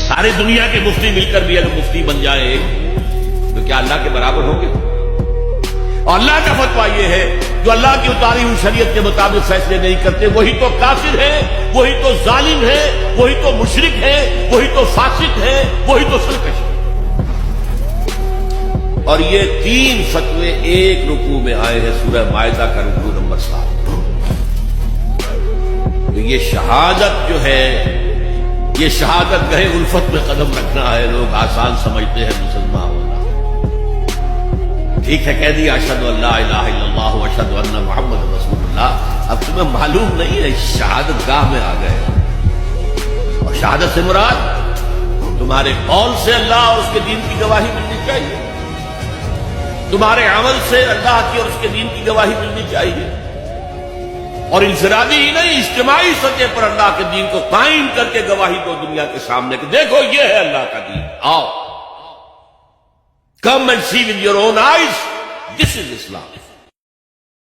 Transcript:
ساری دنیا کے مفتی مل کر بھی اگر مفتی بن جائے تو کیا اللہ کے برابر ہوں گے؟ اور اللہ کا فتویٰ یہ ہے جو اللہ کی اتاری ہوئی شریعت کے مطابق فیصلے نہیں کرتے وہی تو کافر ہے، وہی تو ظالم ہے، وہی تو مشرک ہے، وہی تو فاسق ہے، وہی تو سرکش ہے۔ اور یہ 3 فتوے ایک رکوع میں آئے ہیں، سورہ مائدہ کا رکوع نمبر 7۔ تو یہ شہادت جو ہے، یہ شہادت گہے الفت میں قدم رکھنا ہے۔ لوگ آسان سمجھتے ہیں مسلمان ہونا، ٹھیک ہے کہہ دیا اشہد ان لا الہ الا اللہ واشہد ان محمد رسول اللہ، اب تمہیں معلوم نہیں ہے شہادت گاہ میں آ گئے۔ اور شہادت سے مراد تمہارے قول سے اللہ اور اس کے دین کی گواہی ملنی چاہیے، تمہارے عمل سے اللہ کی اور اس کے دین کی گواہی ملنی چاہیے، اور انفرادی ہی نہیں اجتماعی سطح پر اللہ کے دین کو قائم کر کے گواہی دو دنیا کے سامنے کہ دیکھو یہ ہے اللہ کا دین، آؤ come and see with your own eyes, this is Islam.